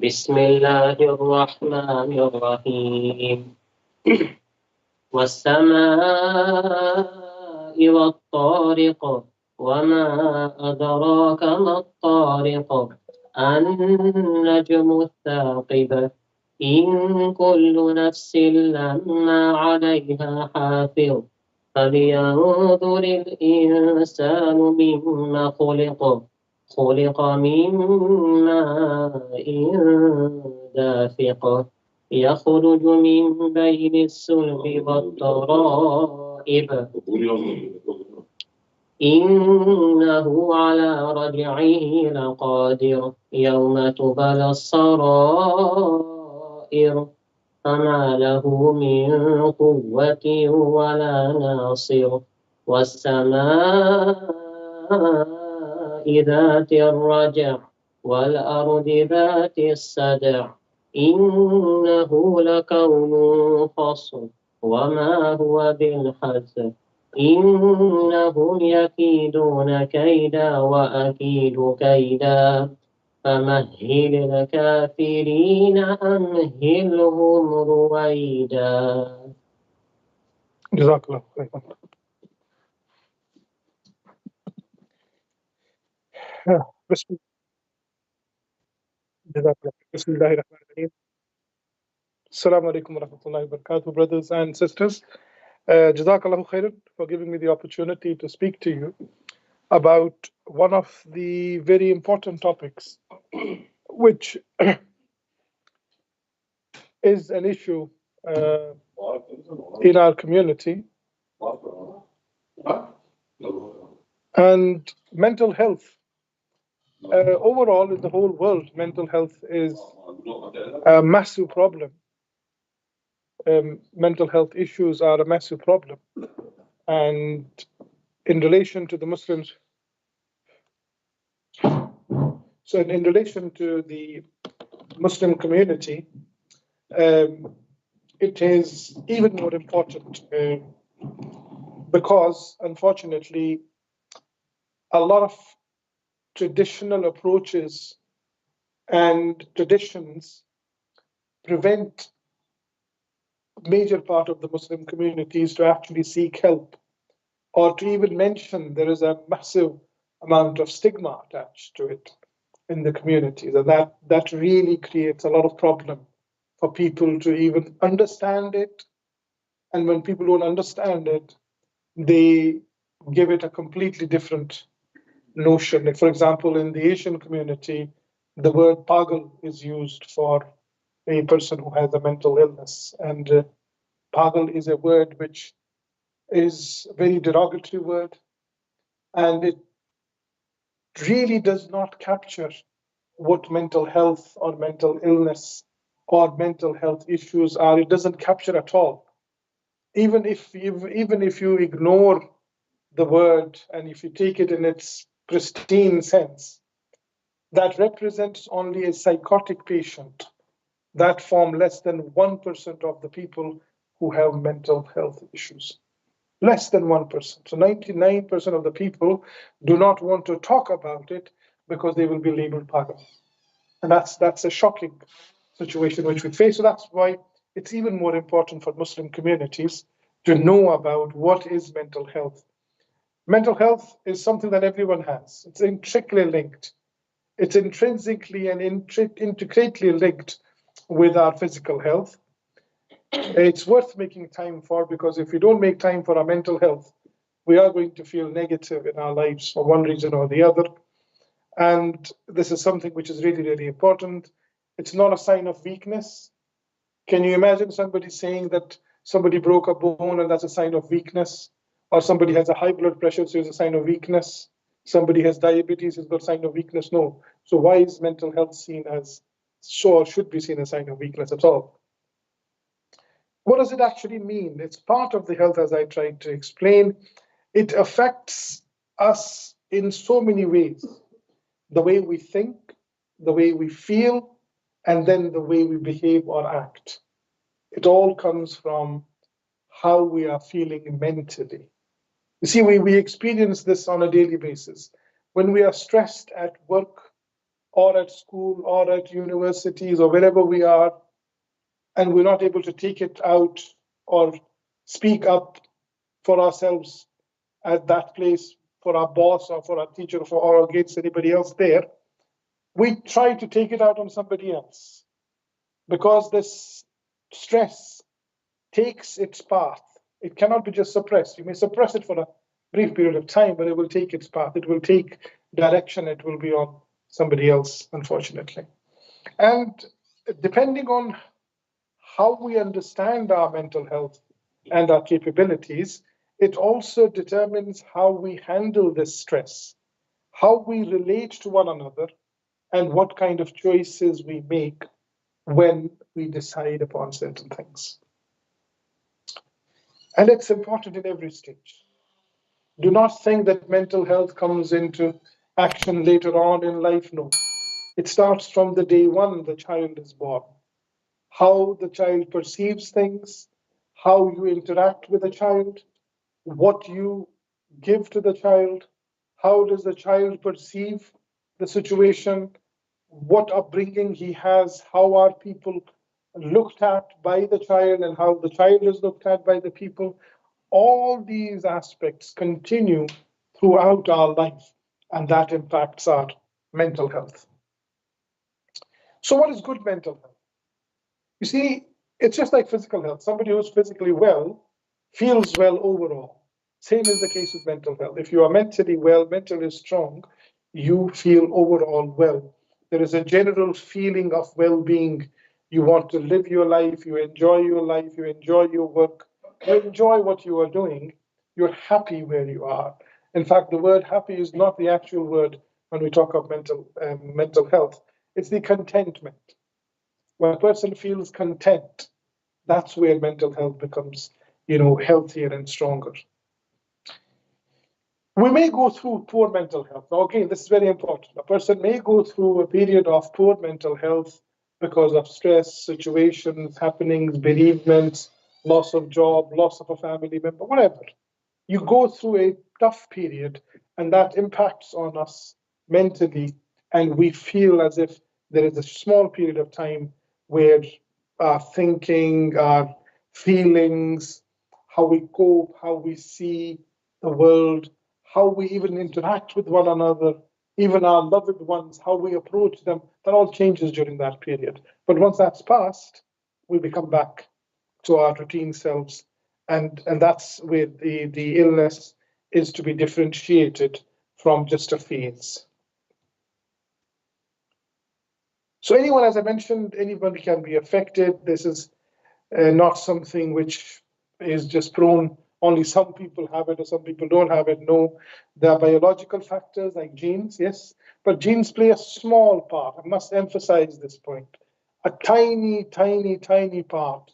بسم الله الرحمن الرحيم والسماء والطارق وما أدراك ما الطارق النجم الثاقب إن كل نفس لما عليها حافظ فلينظر الإنسان مما خلق من ماء دافق يخرج من بين الصلب والترائب إنه على رجعه لقادر يوم تبلى السرائر فما له من قوة ولا ناصر والسماء ذات الرجع والأرض ذات الصدع إنه لقول فصل وما هو بالحزن إنهم يكيدون كيدا وأكيد كيدا فمهل الكافرين أمهلهم رويدا. جزاك الله خيرا. بسم الله الرحمن الرحيم. Assalamu alaikum wa rahmatullahi wa barakatuh, brothers and sisters. Jazakallahu khairan for giving me the opportunity to speak to you about one of the very important topics, which is an issue in our community, and mental health. Overall, in the whole world, mental health is a massive problem. Mental health issues are a massive problem. And in relation to the Muslims, so in relation to the Muslim community, it is even more important because, unfortunately, a lot of traditional approaches and traditions prevent major part of the Muslim communities to actually seek help, or to even mention there is a massive amount of stigma attached to it in the communities, and that really creates a lot of problem for people to even understand it. And when people don't understand it, they give it a completely different notion. Like, for example, in the Asian community, the word pagal is used for a person who has a mental illness, and pagal is a word which is a very derogatory word, and it really does not capture what mental health or mental illness or mental health issues are. It doesn't capture at all. Even if you ignore the word and if you take it in its pristine sense, that represents only a psychotic patient that form less than 1% of the people who have mental health issues. Less than 1%. So 99% of the people do not want to talk about it because they will be labeled pagal. And that's a shocking situation which we face. So that's why it's even more important for Muslim communities to know about what is mental health. Mental health is something that everyone has. It's intricately linked. It's intrinsically and intricately linked with our physical health. It's worth making time for, because if we don't make time for our mental health, we are going to feel negative in our lives for one reason or the other. And this is something which is really, really important. It's not a sign of weakness. Can you imagine somebody saying that somebody broke a bone and that's a sign of weakness? Or somebody has a high blood pressure, so it's a sign of weakness. Somebody has diabetes, it's a sign of weakness. No. So why is mental health seen as, or should be seen as a sign of weakness at all? What does it actually mean? It's part of the health, as I tried to explain. It affects us in so many ways. The way we think, the way we feel, and then the way we behave or act. It all comes from how we are feeling mentally. You see, we experience this on a daily basis. When we are stressed at work or at school or at universities or wherever we are, and we're not able to take it out or speak up for ourselves at that place, for our boss or for our teacher or against anybody else there, we try to take it out on somebody else, because this stress takes its path. It cannot be just suppressed. You may suppress it for a brief period of time, but it will take its path. It will take direction. It will be on somebody else, unfortunately. And depending on how we understand our mental health and our capabilities, it also determines how we handle this stress, how we relate to one another, and what kind of choices we make when we decide upon certain things. And it's important in every stage. Do not think that mental health comes into action later on in life. No. It starts from the day one the child is born. How the child perceives things, how you interact with the child, what you give to the child, how does the child perceive the situation, what upbringing he has, how are people looked at by the child, and how the child is looked at by the people. All these aspects continue throughout our life, and that impacts our mental health. So what is good mental health? You see, it's just like physical health. Somebody who's physically well feels well overall. Same is the case with mental health. If you are mentally well, mentally strong, you feel overall well. There is a general feeling of well-being. You want to live your life, you enjoy your work, you enjoy what you are doing, you're happy where you are. In fact, the word happy is not the actual word when we talk of mental health. It's the contentment. When a person feels content, that's where mental health becomes, healthier and stronger. We may go through poor mental health. Okay, this is very important. A person may go through a period of poor mental health because of stress, situations, happenings, bereavements, loss of job, loss of a family member, whatever. You go through a tough period, and that impacts on us mentally, and we feel as if there is a small period of time where our thinking, our feelings, how we cope, how we see the world, how we even interact with one another, even our loved ones, how we approach them, that all changes during that period. But once that's passed, we become back to our routine selves. And that's where the illness is to be differentiated from just a phase. So anyone, as I mentioned, anybody can be affected. This is not something which is just prone, only some people have it or some people don't have it. No, there are biological factors like genes, yes, but genes play a small part. I must emphasize this point. A tiny, tiny, tiny part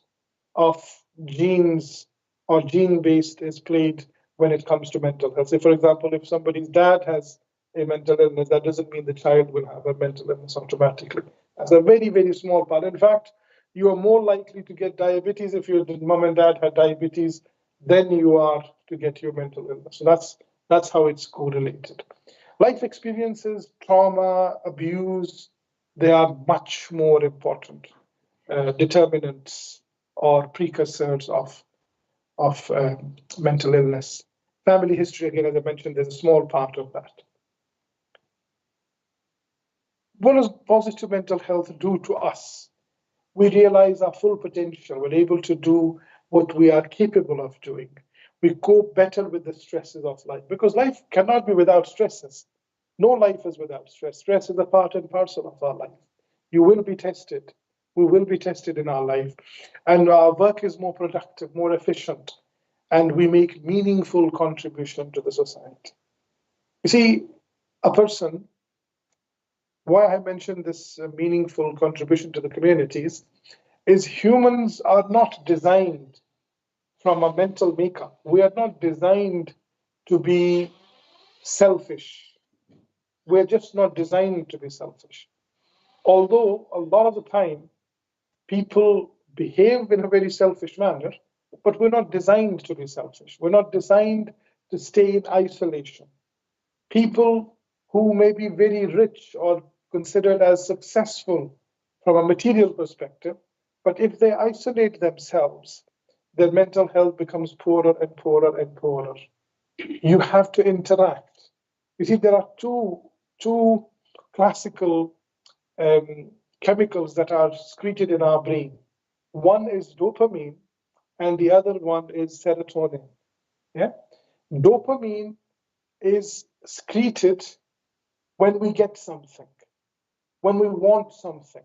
of genes or gene-based is played when it comes to mental health. Say, for example, if somebody's dad has a mental illness, that doesn't mean the child will have a mental illness automatically. That's a very, very small part. In fact, you are more likely to get diabetes if your mom and dad had diabetes than you are to get your mental illness. So that's how it's correlated. Life experiences, trauma, abuse, they are much more important determinants or precursors of mental illness. Family history, again, as I mentioned, there's a small part of that. What does positive mental health do to us? We realize our full potential. We're able to do what we are capable of doing. We cope better with the stresses of life, because life cannot be without stresses. No life is without stress. Stress is a part and parcel of our life. You will be tested. We will be tested in our life. And our work is more productive, more efficient, and we make meaningful contribution to the society. You see, a person, why I mentioned this meaningful contribution to the communities, is humans are not designed from a mental makeup. We are not designed to be selfish. We're just not designed to be selfish. Although a lot of the time people behave in a very selfish manner, but we're not designed to be selfish. We're not designed to stay in isolation. People who may be very rich or considered as successful from a material perspective, but if they isolate themselves, their mental health becomes poorer and poorer and poorer. You have to interact. You see, there are two classical chemicals that are secreted in our brain. One is dopamine, and the other one is serotonin. Yeah, dopamine is secreted when we get something, when we want something,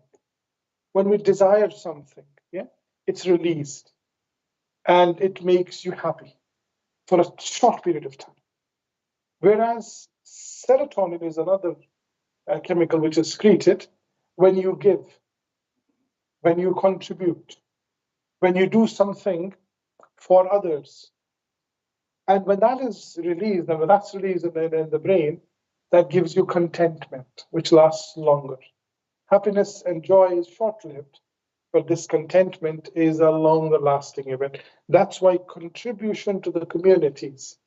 when we desire something. Yeah, it's released, and it makes you happy for a short period of time. Whereas serotonin is another chemical which is secreted when you give, when you contribute, when you do something for others. And when that is released, and when that's released in the brain, that gives you contentment, which lasts longer. Happiness and joy is short-lived, but this contentment is a longer lasting event. That's why contribution to the communities,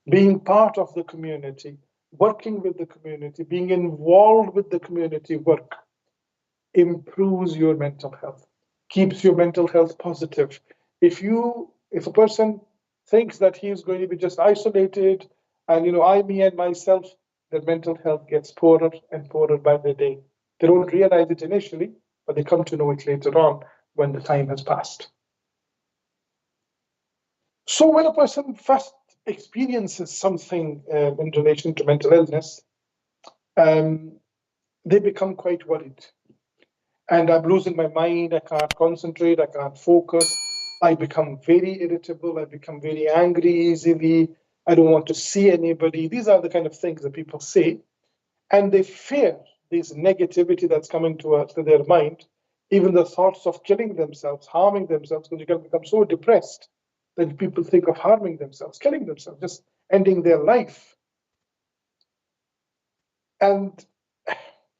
being part of the community, working with the community, being involved with the community work improves your mental health, keeps your mental health positive. If a person thinks that he is going to be just isolated and I, me, and myself, their mental health gets poorer and poorer by the day. They don't realize it initially, but they come to know it later on when the time has passed. So when a person first experiences something in relation to mental illness, they become quite worried. And I'm losing my mind, I can't concentrate, I can't focus, I become very irritable, I become very angry easily, I don't want to see anybody. These are the kind of things that people say. And they fear this negativity that's coming to their mind, even the thoughts of killing themselves, harming themselves, because you can become so depressed that people think of harming themselves, killing themselves, just ending their life. And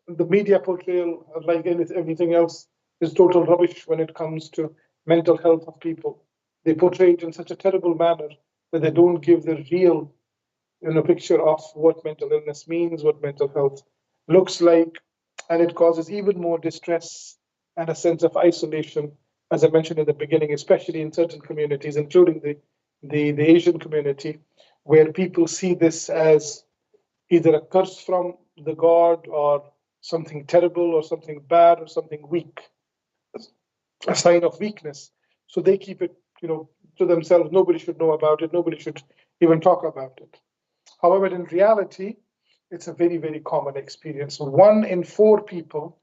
the media portrayal, like everything else, is total rubbish when it comes to mental health of people. They portray it in such a terrible manner that they don't give the real picture of what mental illness means, what mental health looks like, and it causes even more distress and a sense of isolation, as I mentioned in the beginning, especially in certain communities, including the Asian community, where people see this as either a curse from the god or something terrible or something bad or something weak, a sign of weakness. So they keep it, to themselves. Nobody should know about it. Nobody should even talk about it. However, in reality, it's a very, very common experience. 1 in 4 people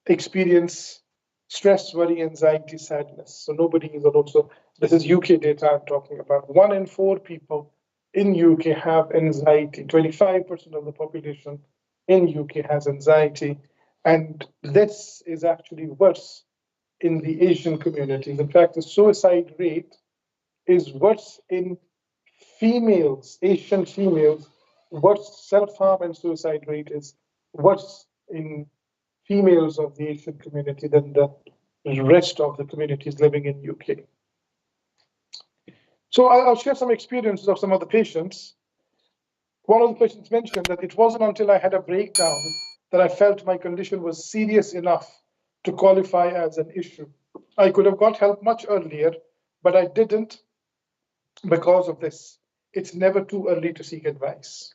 experience stress, worry, anxiety, sadness. So nobody is also, this is UK data I'm talking about. 1 in 4 people in UK have anxiety. 25% of the population in UK has anxiety. And this is actually worse in the Asian communities. In fact, the suicide rate is worse in females, Asian females. Worse self-harm and suicide rate is worse in females of the Asian community than the rest of the communities living in UK. So I'll share some experiences of some of the patients. One of the patients mentioned that it wasn't until I had a breakdown that I felt my condition was serious enough to qualify as an issue. I could have got help much earlier, but I didn't because of this. It's never too early to seek advice.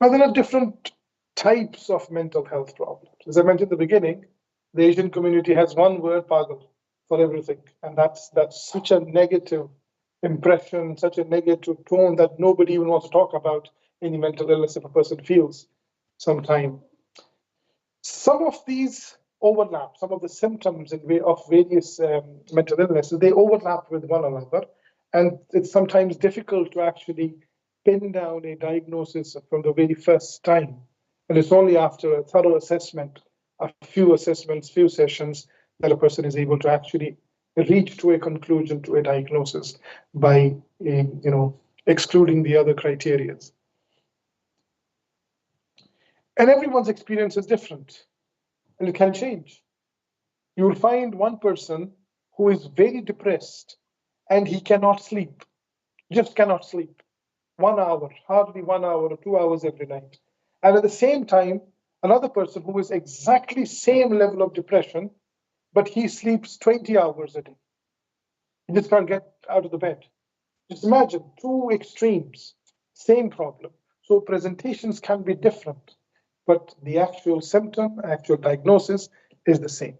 Now, there are different types of mental health problems. As I mentioned in the beginning, the Asian community has one word, pagal, for everything. And that's such a negative impression, such a negative tone that nobody even wants to talk about any mental illness if a person feels sometime. Some of these overlap, some of the symptoms of various mental illnesses, they overlap with one another. And it's sometimes difficult to actually pin down a diagnosis from the very first time. And it's only after a thorough assessment, a few assessments, few sessions, that a person is able to actually reach to a conclusion, to a diagnosis by, excluding the other criteria. And everyone's experience is different, and it can change. You will find one person who is very depressed and he cannot sleep, just cannot sleep. 1 hour, hardly 1 hour or 2 hours every night. And at the same time, another person who is exactly same level of depression, but he sleeps 20 hours a day. He just can't get out of the bed. Just imagine two extremes, same problem. So presentations can be different, but the actual symptom, actual diagnosis is the same.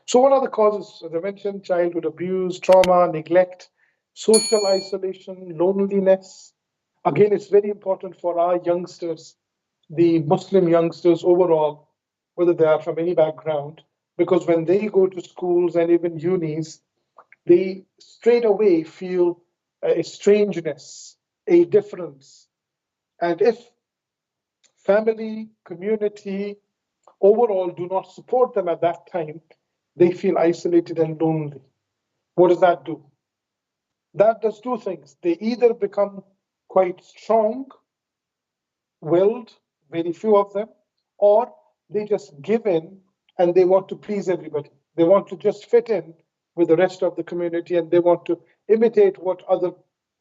So what are the causes? As I mentioned, childhood abuse, trauma, neglect, social isolation, loneliness. Again, it's very important for our youngsters, the Muslim youngsters overall, whether they are from any background, because when they go to schools and even unis, they straight away feel a strangeness, a difference. And if family, community, overall do not support them at that time, they feel isolated and lonely. What does that do? That does two things. They either become quite strong willed, very few of them, or they just give in and they want to please everybody. They want to just fit in with the rest of the community and they want to imitate what other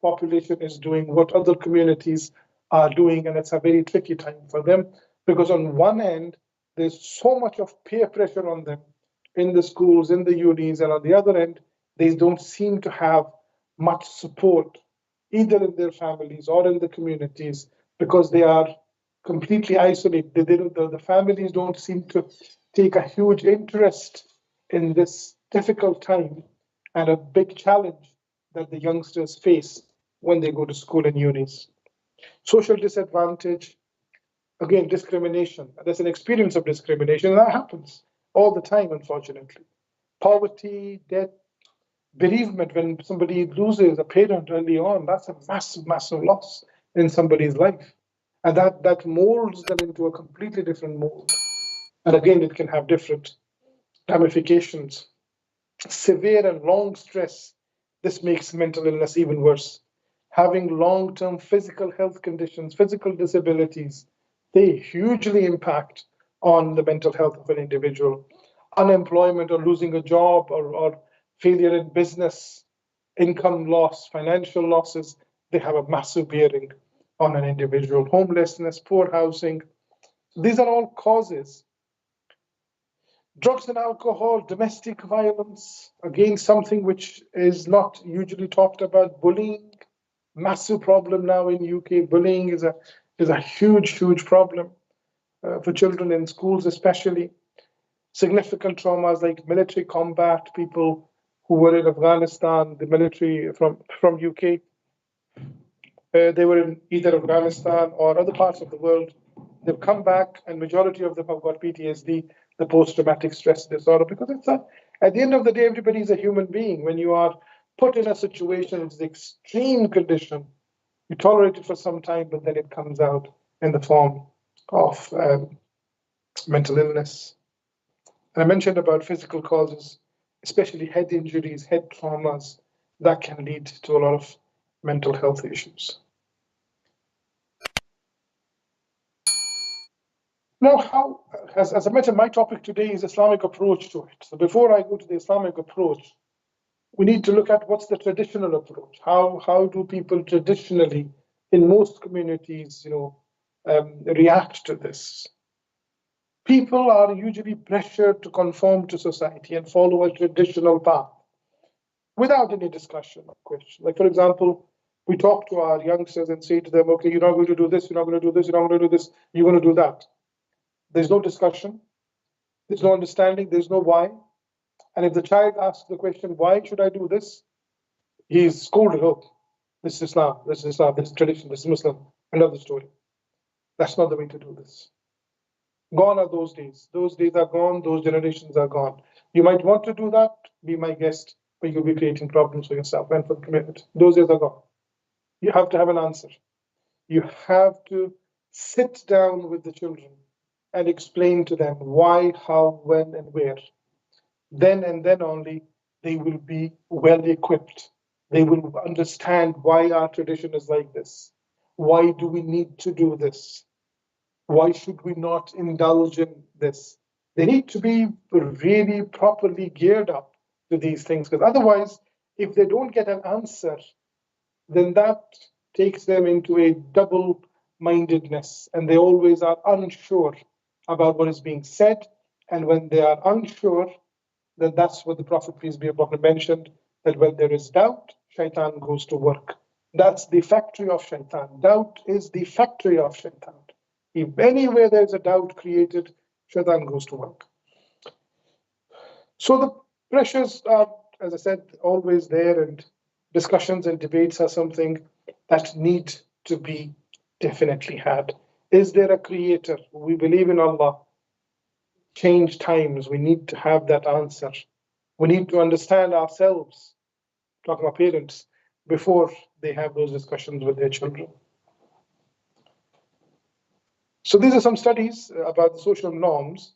population is doing, what other communities are doing. And it's a very tricky time for them because on one end, there's so much of peer pressure on them in the schools, in the unis, and on the other end, they don't seem to have much support either in their families or in the communities because they are completely isolated. The families don't seem to take a huge interest in this difficult time and a big challenge that the youngsters face when they go to school and unis. Social disadvantage, again, discrimination. There's an experience of discrimination, and that happens all the time, unfortunately. Poverty, death, bereavement, when somebody loses a parent early on, that's a massive, massive loss in somebody's life. And that molds them into a completely different mold. And again, it can have different ramifications. Severe and long stress, this makes mental illness even worse. Having long-term physical health conditions, physical disabilities, they hugely impact on the mental health of an individual. Unemployment or losing a job or failure in business, income loss, financial losses, they have a massive bearing on an individual. Homelessness, poor housing, these are all causes. Drugs and alcohol, domestic violence, again, something which is not usually talked about. Bullying, massive problem now in UK. Bullying is a huge, huge problem for children in schools, especially. Significant traumas like military combat, people who were in Afghanistan, the military from UK, they were in either Afghanistan or other parts of the world. They've come back, and majority of them have got PTSD, the post-traumatic stress disorder, because at the end of the day, everybody is a human being. When you are put in a situation, it's the extreme condition. You tolerate it for some time, but then it comes out in the form of mental illness. And I mentioned about physical causes, especially head injuries, head traumas, that can lead to a lot of mental health issues. Now, how, as I mentioned, my topic today is Islamic approach to it. So before I go to the Islamic approach, we need to look at what's the traditional approach. How do people traditionally, in most communities, react to this? People are usually pressured to conform to society and follow a traditional path without any discussion or question. Like, for example, we talk to our youngsters and say to them, okay, you're not going to do this, you're not going to do this, you're not going to do this, you're going to do that. There's no discussion, there's no understanding, there's no why. And if the child asks the question, why should I do this? He's scolded, oh, this is Islam, this is tradition, this is Muslim. Another story. That's not the way to do this. Gone are those days. Those days are gone, those generations are gone. You might want to do that, be my guest, but you'll be creating problems for yourself and for the community. Those days are gone. You have to have an answer. You have to sit down with the children and explain to them why, how, when, and where. Then and then only they will be well equipped. They will understand why our tradition is like this. Why do we need to do this? Why should we not indulge in this? They need to be really properly geared up to these things, because otherwise, if they don't get an answer, then that takes them into a double mindedness, and they always are unsure about what is being said. And when they are unsure, then that's what the Prophet, peace be upon him, mentioned, that when there is doubt, shaitan goes to work. That's the factory of shaitan. Doubt is the factory of shaitan. If anywhere there's a doubt created, shaitan goes to work. So the pressures are, as I said, always there, and discussions and debates are something that need to be definitely had. Is there a creator? We believe in Allah. Change times, we need to have that answer. We need to understand ourselves, talking about parents, before they have those discussions with their children. So these are some studies about the social norms,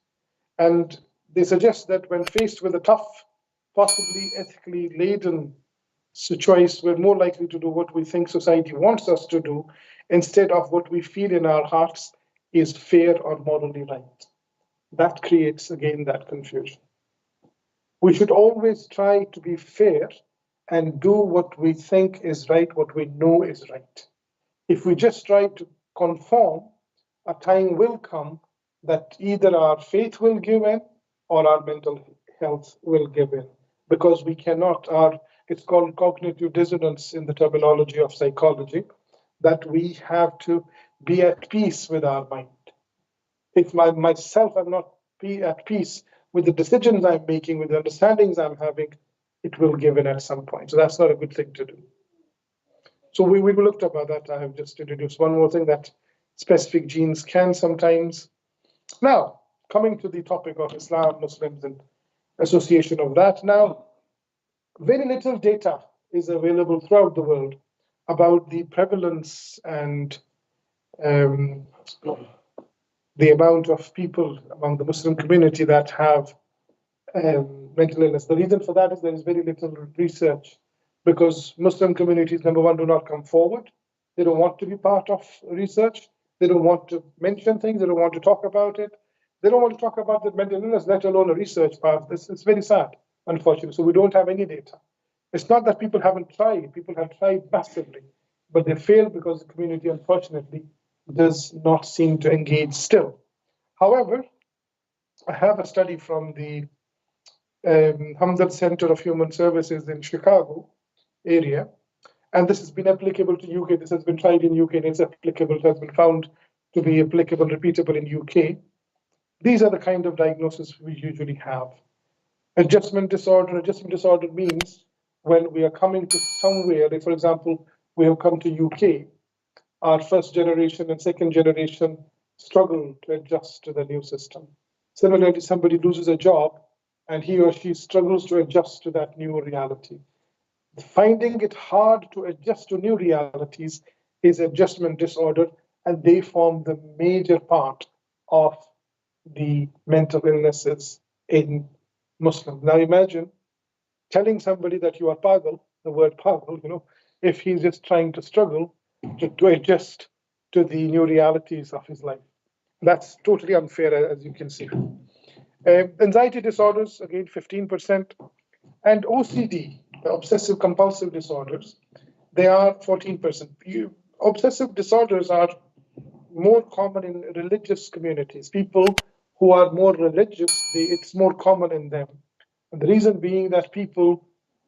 and they suggest that when faced with a tough, possibly ethically laden choice, we're more likely to do what we think society wants us to do instead of what we feel in our hearts is fair or morally right. That creates, again, that confusion. We should always try to be fair and do what we think is right, what we know is right. If we just try to conform, a time will come that either our faith will give in or our mental health will give in, because we cannot, it's called cognitive dissonance in the terminology of psychology, that we have to be at peace with our mind. If myself, I'm not be at peace with the decisions I'm making, with the understandings I'm having, it will give in at some point. So that's not a good thing to do. So we looked about that. I have just introduced one more thing, that specific genes can sometimes. Now, coming to the topic of Islam, Muslims, and association of that. Now, very little data is available throughout the world about the prevalence and the amount of people among the Muslim community that have mental illness. The reason for that is there is very little research, because Muslim communities, number one, do not come forward. They don't want to be part of research. They don't want to mention things. They don't want to talk about it. They don't want to talk about the mental illness, let alone a research part. It's very sad, unfortunately. So we don't have any data. It's not that people haven't tried. People have tried massively, but they failed because the community, unfortunately, does not seem to engage still. However, I have a study from the Hamdard Center of Human Services in Chicago area, and this has been applicable to UK. This has been tried in UK, and it's applicable. It has been found to be applicable, repeatable in UK. These are the kind of diagnoses we usually have. Adjustment disorder. Adjustment disorder means when we are coming to somewhere, like for example, we have come to UK, our first generation and second generation struggle to adjust to the new system. Similarly, somebody loses a job and he or she struggles to adjust to that new reality. Finding it hard to adjust to new realities is adjustment disorder, and they form the major part of the mental illnesses in Muslims. Now imagine telling somebody that you are pagal, the word pagal, if he's just trying to struggle to adjust to the new realities of his life. That's totally unfair, as you can see. Anxiety disorders, again, 15%. And OCD, the obsessive compulsive disorders, they are 14%. Obsessive disorders are more common in religious communities. People who are more religious, it's more common in them. And the reason being that people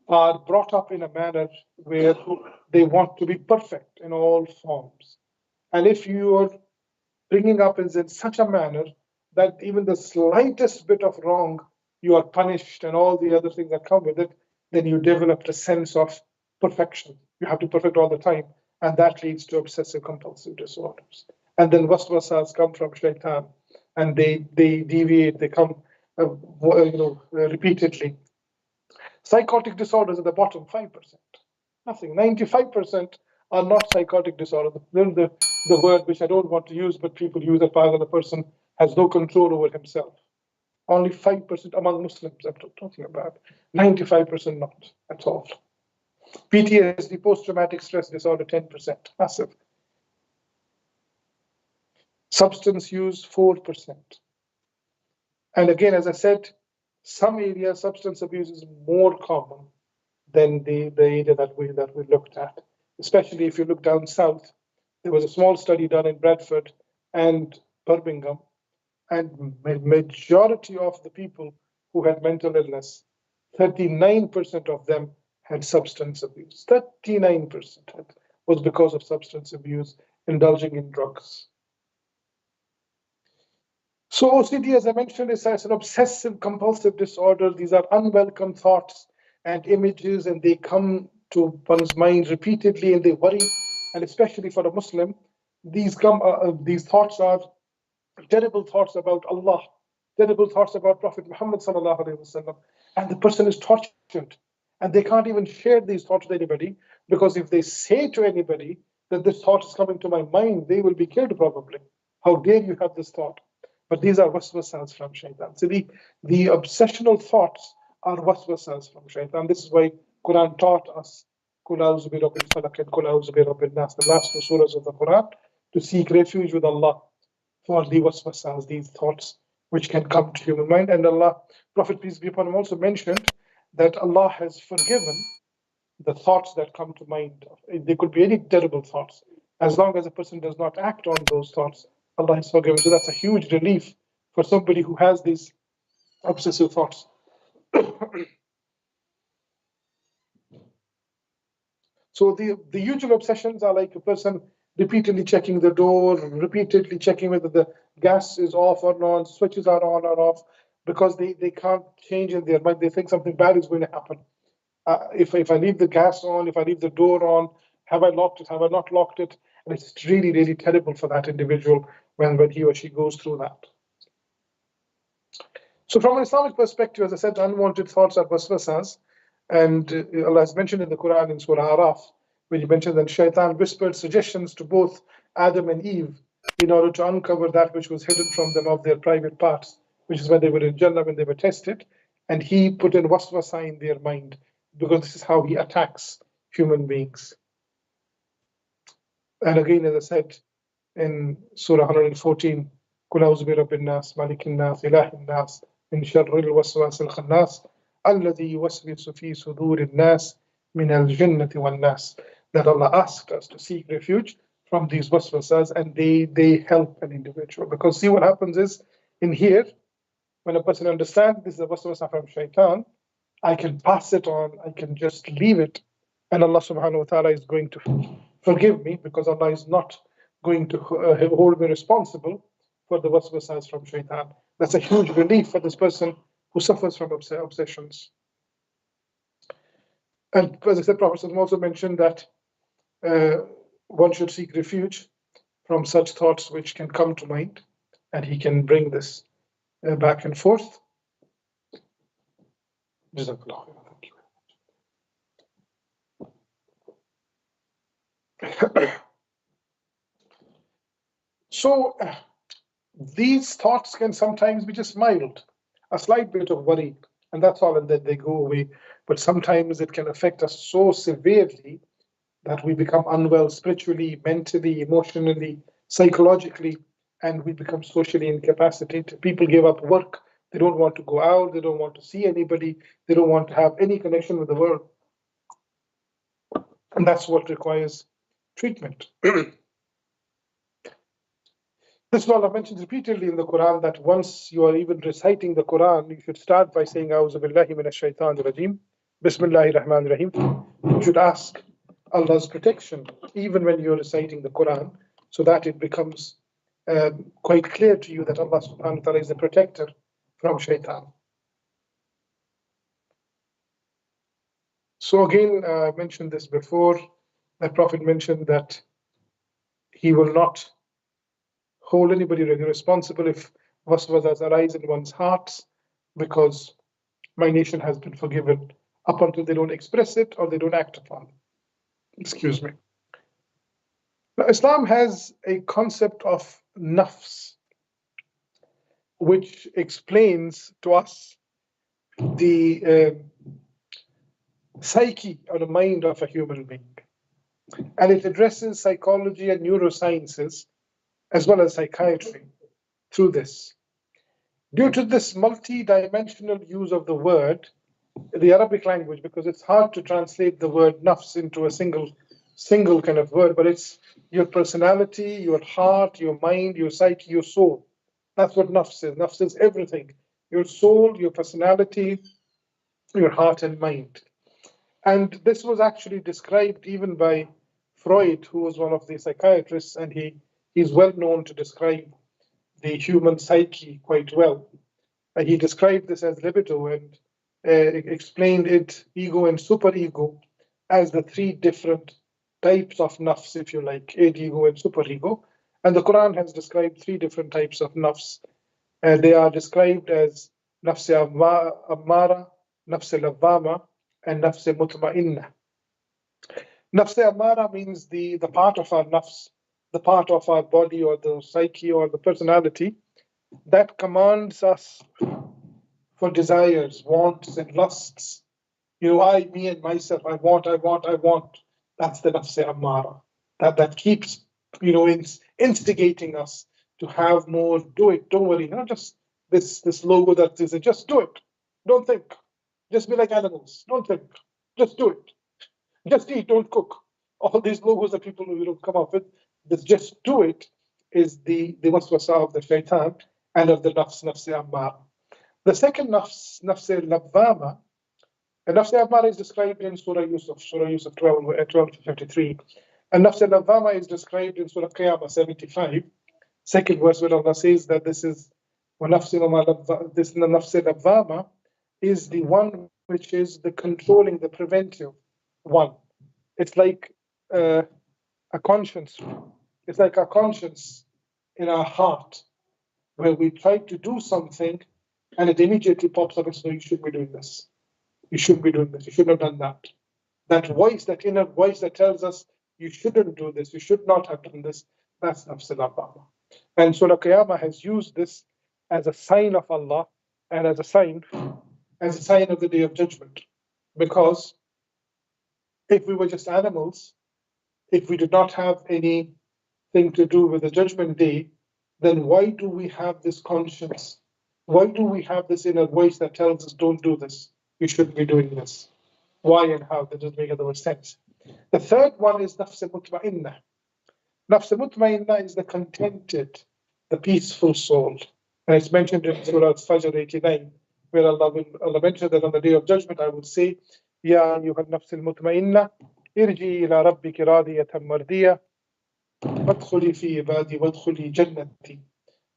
are brought up in a manner where they want to be perfect in all forms. And if you are bringing up is in such a manner that even the slightest bit of wrong, you are punished and all the other things that come with it, then you develop a sense of perfection. You have to perfect all the time. And that leads to obsessive compulsive disorders. And then waswasas come from shaitan, and they deviate, they come repeatedly. Psychotic disorders at the bottom, 5%. Nothing. 95% are not psychotic disorders. Then the word which I don't want to use, but people use it, the person has no control over himself. Only 5% among Muslims I'm talking about. 95% not at all. PTSD, post-traumatic stress disorder, 10%. Massive. Substance use, 4%. And again, as I said, some areas substance abuse is more common than the area that we looked at. Especially if you look down south, There was a small study done in Bradford and Birmingham, and majority of the people who had mental illness, 39% of them had substance abuse. 39% was because of substance abuse, indulging in drugs. So OCD, as I mentioned, is an obsessive compulsive disorder. These are unwelcome thoughts and images, and they come to one's mind repeatedly, and they worry. And especially for a Muslim, these thoughts are terrible thoughts about Allah, terrible thoughts about Prophet Muhammad sallallahu alaihi wasallam, and the person is tortured, and they can't even share these thoughts with anybody, because if they say to anybody that this thought is coming to my mind, they will be killed probably. How dare you have this thought? But these are waswasas from shaitan. So the obsessional thoughts are waswasas from shaitan. This is why Quran taught us Qul a'udhu bi rabbil falaq and Qul a'udhu bi rabbin nas, the last two surahs of the Quran, to seek refuge with Allah for the waswasas, these thoughts which can come to human mind. And Allah, Prophet peace be upon him, also mentioned that Allah has forgiven the thoughts that come to mind. They could be any terrible thoughts. As long as a person does not act on those thoughts, Allah is forgiven. So that's a huge relief for somebody who has these obsessive thoughts. So the usual obsessions are like a person repeatedly checking the door, repeatedly checking whether the gas is off or not, switches are on or off, because they can't change in their mind. They think something bad is going to happen. If I leave the gas on, if I leave the door on, have I locked it, have I not locked it? And it's really, really terrible for that individual when he or she goes through that. So from an Islamic perspective, as I said, unwanted thoughts are waswasas. And Allah has mentioned in the Quran in Surah Araf, when He mentioned that Shaitan whispered suggestions to both Adam and Eve in order to uncover that which was hidden from them of their private parts, which is when they were in Jannah, when they were tested. And he put in waswasa in their mind, because this is how he attacks human beings. And again, as I said in Surah 114, قُلْ أَعُوذُ بِرَبِّ النَّاسِ مَلِكِ النَّاسِ إِلَٰهِ النَّاسِ مِنْ شَرِّ الْوَسْوَاسِ الْخَنَّاسِ الَّذِي يُوَسْوِسُ فِي صُدُورِ النَّاسِ مِنَ الْجِنَّةِ وَالنَّاسِ. That Allah asked us to seek refuge from these waswasas, and they help an individual. Because see, what happens is, in here, when a person understands this is a waswasa from shaitan, I can pass it on, I can just leave it, and Allah subhanahu wa ta'ala is going to forgive me, because Allah is not going to hold me responsible for the waswasas from shaitan. That's a huge relief for this person who suffers from obsessions. And as I said, Prophet also mentioned that one should seek refuge from such thoughts which can come to mind, and he can bring this back and forth. Jazakallah. So these thoughts can sometimes be just mild, a slight bit of worry, and that's all, and then they go away. But sometimes it can affect us so severely that we become unwell spiritually, mentally, emotionally, psychologically, and we become socially incapacitated. People give up work. They don't want to go out. They don't want to see anybody. They don't want to have any connection with the world. And that's what requires treatment. This is what Allah mentions repeatedly in the Quran, that once you are even reciting the Quran, you should start by saying, A'udhu billahi minash shaitanir rajim, Bismillahir Rahmanir Rahim. You should ask Allah's protection, even when you're reciting the Quran, so that it becomes quite clear to you that Allah subhanahu wa ta'ala is the protector from shaitan. So again, I mentioned this before, that Prophet mentioned that he will not hold anybody responsible if waswasas arise in one's hearts, because my nation has been forgiven up until they don't express it or they don't act upon it. Excuse me. Now, Islam has a concept of nafs, which explains to us the psyche or the mind of a human being. And it addresses psychology and neurosciences as well as psychiatry through this. Due to this multi-dimensional use of the word, the Arabic language, because it's hard to translate the word nafs into a single single kind of word, but it's your personality, your heart, your mind, your psyche, your soul. That's what nafs is. Nafs is everything. Your soul, your personality, your heart and mind. And this was actually described even by Freud, who was one of the psychiatrists, and he's well known to describe the human psyche quite well. He described this as libido and explained it, ego and superego, as the three different types of nafs, if you like, ego and superego. And the Quran has described three different types of nafs. They are described as nafs ammara, nafs lawwama, and nafs mutma'inna. Nafs ammara means the part of our nafs, the part of our body or the psyche or the personality that commands us for desires, wants, and lusts. You know, I, me, and myself, I want. That's the nafs ammara. That keeps, you know, instigating us to have more, do it, don't worry. Not just this logo that is, just do it. Don't think. Just be like animals. Don't think. Just do it. Just eat, don't cook. All these logos that people come up with, this just do it is the waswasa of the shaitan and of the nafs ammara. The second nafs lawwama, and nafs ammara is described in Surah Yusuf 12 to 53. And nafs lawwama is described in Surah Qiyamah 75, second verse, where Allah says that this nafs lawwama is the one which is the controlling, the preventive one. It's like a conscience. It's like a conscience in our heart where we try to do something and it immediately pops up and says, no, you shouldn't be doing this. You shouldn't be doing this. You shouldn't have done that. That voice, that inner voice that tells us you shouldn't do this, you should not have done this, that's nafs lawwama. And Surah Qiyamah has used this as a sign of Allah and as a sign of the Day of Judgment. Because if we were just animals, if we did not have anything to do with the Judgment Day, then why do we have this conscience? Why do we have this inner voice that tells us, don't do this, you shouldn't be doing this? Why and how? That doesn't make other sense. The third one is nafs mutma'inna. Nafs mutma'inna is the contented, the peaceful soul. And it's mentioned in Surah Al-Fajr 89, where Allah mentioned that on the Day of Judgment, I will say, Ya ayyuhan nafs al-mutma'inna, irji ila rabbiki radiyatan mardiyah, wadkhuli fi ibadi wadkhuli jannati.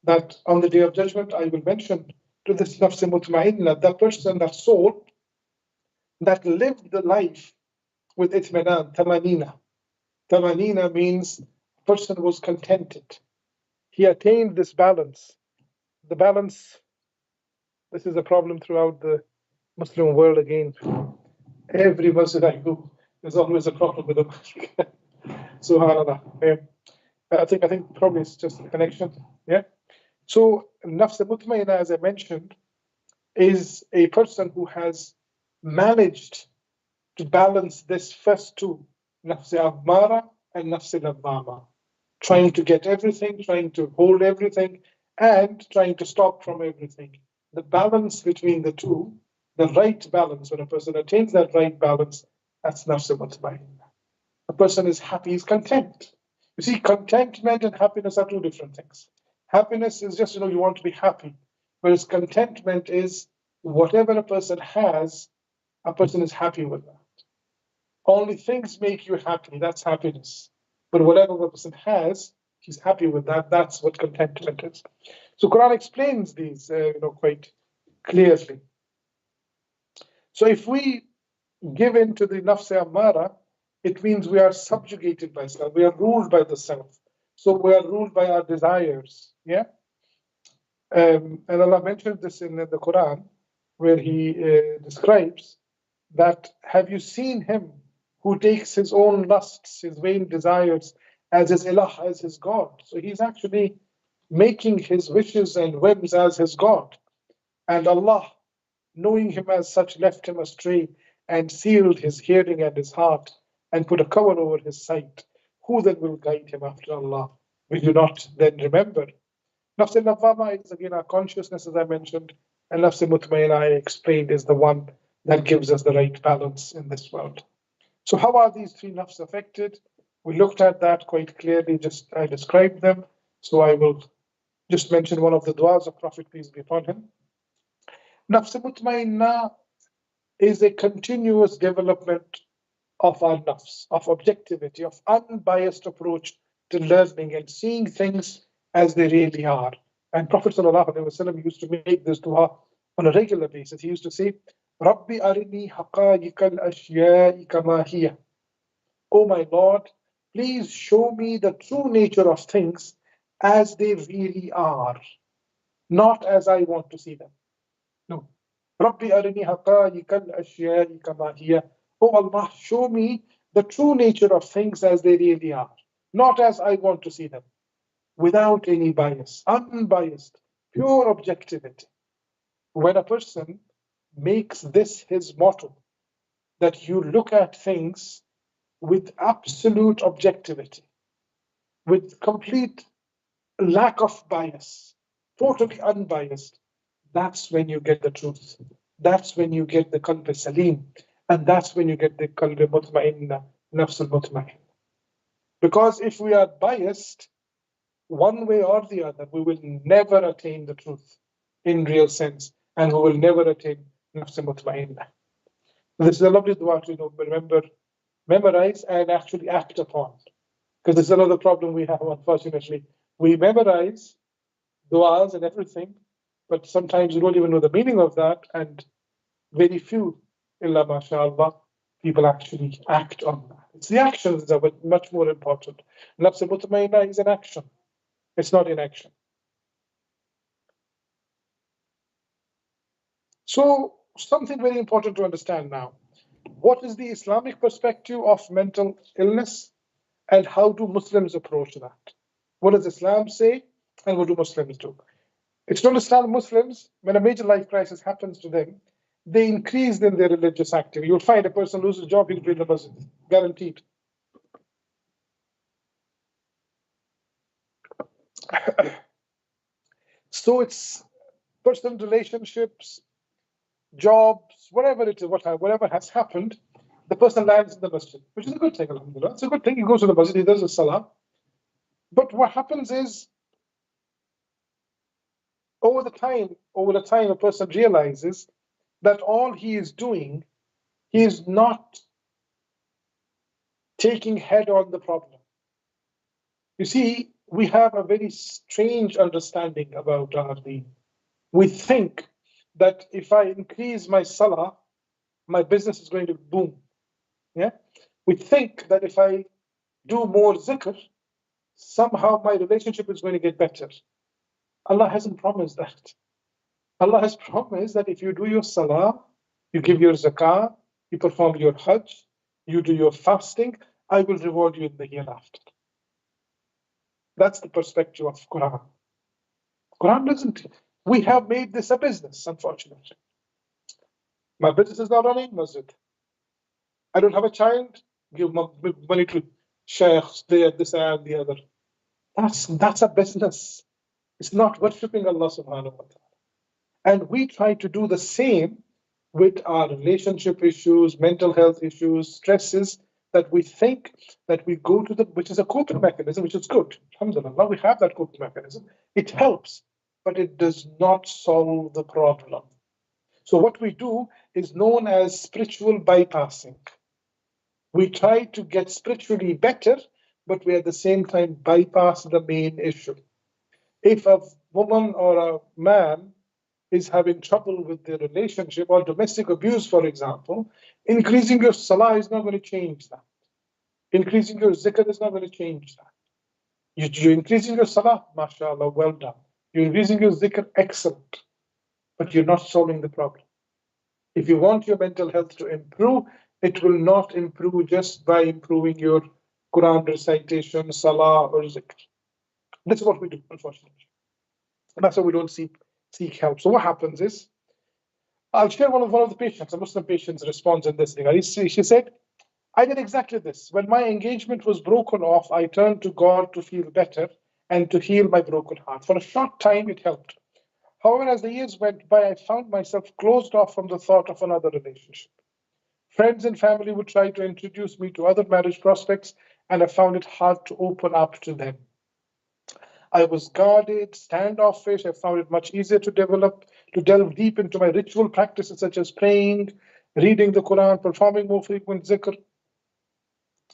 That on the Day of Judgment, I will mention to this nafs mutma'inna, that person, that soul, that lived the life with itminan, tamanina. Tamanina means a person was contented. He attained this balance. The balance, this is a problem throughout the Muslim world again. Every masjid I go, there's always a problem with the masjid. Subhanallah. I think probably it's just a connection. Yeah. So nafs mutmainna, as I mentioned, is a person who has managed to balance this first two, nafs ammara and nafs lawwama, trying to get everything, trying to hold everything, and trying to stop from everything. The balance between the two, the right balance, when a person attains that right balance, that's nafs mutmainna. A person is happy, is content. You see, contentment and happiness are two different things. Happiness is just, you want to be happy. Whereas contentment is whatever a person has, a person is happy with that. Only things make you happy, that's happiness. But whatever a person has, he's happy with that. That's what contentment is. So Quran explains these, quite clearly. So if we give in to the nafs ammara, it means we are subjugated by self. We are ruled by the self. So we are ruled by our desires. Yeah. And Allah mentioned this in the Quran, where He describes that, have you seen him who takes his own lusts, his vain desires, as his ilah, as his God? So he's actually making his wishes and whims as his God. And Allah, knowing him as such, left him astray and sealed his hearing and his heart and put a cover over his sight. Who then will guide him after Allah? Will you not then remember? Nafs lawwama is again our consciousness, as I mentioned, and nafs mutmainna, I explained, is the one that gives us the right balance in this world. So how are these three nafs affected? We looked at that quite clearly, I described them. So I will just mention one of the du'as of Prophet, peace be upon him. Nafs mutmainna is a continuous development of our nafs, of objectivity, of unbiased approach to learning and seeing things as they really are. And Prophet ﷺ used to make this dua on a regular basis. He used to say, Rabbi arini haqa'iqal ashya'i kama hiya. Oh my Lord, please show me the true nature of things as they really are, not as I want to see them. No. Rabbi arini haqa'iqal ashya'i kama hiya. Oh Allah, show me the true nature of things as they really are, not as I want to see them, without any bias, unbiased, pure objectivity. When a person makes this his motto, that you look at things with absolute objectivity, with complete lack of bias, totally unbiased, that's when you get the truth. That's when you get the qalb saleem, and that's when you get the qalb mutma'inna, nafs al-mutma'in. Because if we are biased, one way or the other, we will never attain the truth in real sense, and we will never attain nafs al-mutma'inna. This is a lovely dua to remember, memorize, and actually act upon. Because this is another problem we have, unfortunately. We memorize du'as and everything, but sometimes you don't even know the meaning of that, and very few, illa mashallah, people actually act on that. It's the actions that are much more important. Nafs al-mutmainna is an action. It's not inaction. So something very important to understand now. What is the Islamic perspective of mental illness, and how do Muslims approach that? What does Islam say, and what do Muslims do? It's to understand Muslims, when a major life crisis happens to them, they increase in their religious activity. You'll find a person loses a job, he'll be in the masjid, guaranteed. So it's personal relationships, jobs, whatever it is, whatever has happened, the person lands in the masjid, which is a good thing, alhamdulillah. It's a good thing. He goes to the masjid, he does the salah. But what happens is, over the time, a person realizes that all he is doing, he is not taking head on the problem. You see, we have a very strange understanding about our deen. We think that if I increase my salah, my business is going to boom. Yeah? We think that if I do more zikr, somehow my relationship is going to get better. Allah hasn't promised that. Allah has promised that if you do your salah, you give your zakah, you perform your hajj, you do your fasting, I will reward you in the hereafter. That's the perspective of Quran. Quran doesn't. We have made this a business, unfortunately. My business is not running, masjid. I don't have a child, give money to sheikhs, this and the other. That's a business. It's not worshipping Allah subhanahu wa ta'ala. And we try to do the same with our relationship issues, mental health issues, stresses, that we think that we go to which is a coping mechanism, which is good. Alhamdulillah, we have that coping mechanism. It helps, but it does not solve the problem. So what we do is known as spiritual bypassing. We try to get spiritually better, but we at the same time bypass the main issue. If a woman or a man is having trouble with their relationship or domestic abuse, for example, increasing your salah is not going to change that. Increasing your zikr is not going to change that. You're increasing your salah, mashallah, well done. You're increasing your zikr, excellent. But you're not solving the problem. If you want your mental health to improve, it will not improve just by improving your Quran recitation, salah, or zikr. That's what we do, unfortunately. And that's why we don't seek help. So what happens is, I'll share one of the patients, a Muslim patient's response in this thing. She said, I did exactly this. When my engagement was broken off, I turned to God to feel better and to heal my broken heart. For a short time, it helped. However, as the years went by, I found myself closed off from the thought of another relationship. Friends and family would try to introduce me to other marriage prospects, and I found it hard to open up to them. I was guarded, standoffish. I found it much easier to delve deep into my ritual practices such as praying, reading the Quran, performing more frequent zikr.